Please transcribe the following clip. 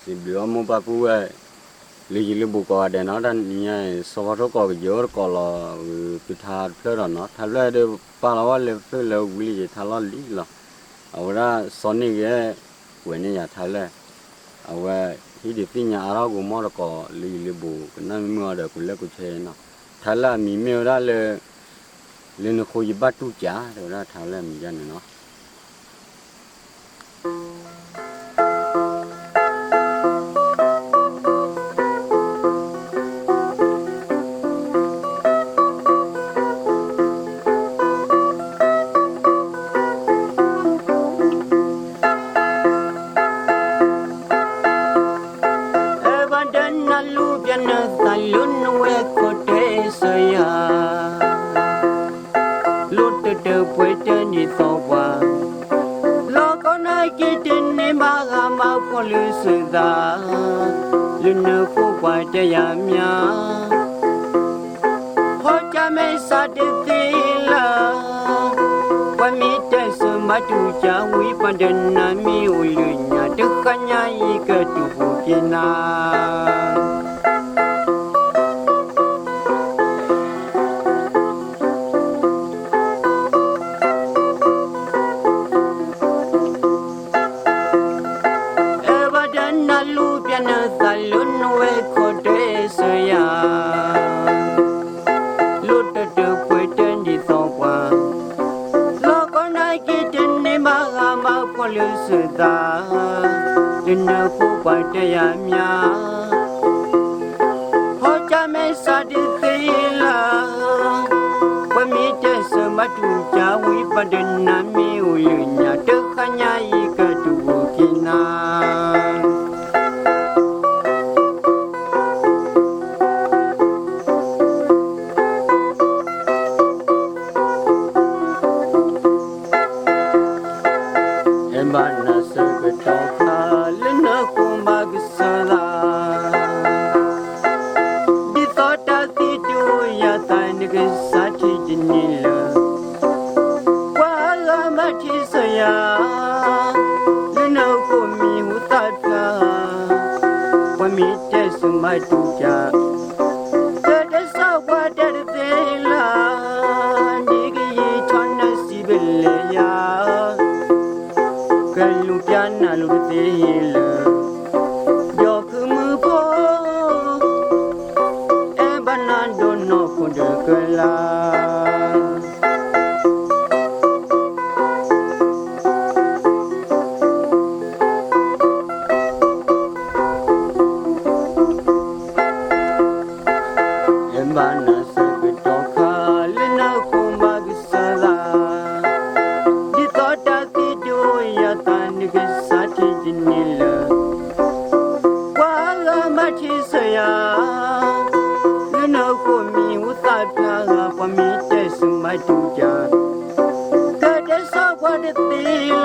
สิบล้อมุปะปูเอ้ลีลีบุกอเดนอดันเนี่ยสวัสดิ์ก็เยอะก็รอพิธาเพื่อเนาะถ้าเลยเดี๋ยวปาลาวเลยเพื่อเลยวิลิถ้าเราลีละเอาละสอนนี่แกเว้นเนี่ยถ้าเลยเอาไว้ที่ดิฟิญญาเรากูมอก็ลีบุกนั่นมีอะไรกูเล่กูเชนเนาะถ้าละมีเมียได้เลยเล่นคุยบัตรตุจ่าเดี๋ยวละถ้าเลยมีกันเนาะลุนคู่กว่าจะยามยาพอจะไม่สัตย์ทีละว่ามีแต่สมัติจะวิปันนามีอุลุญญาดึกขันยาอีกตุบุกินาลุนคู่กว่าจะยามยาพอจะไม่สัตย์ทีละว่ามีแต่สมัติจะวิปัสสนามีอุลุญญาดึกขันยาอีกตุบุกินามีแต่สมัยตุจาเกิดสาวว่าเดินเตลาดีกีชอนนสิเบลยากันลุกยานาลุกเตลยกมือพอเอบานันโดนนคนเดกลาตุจาเกิดสาวว่าเดตีล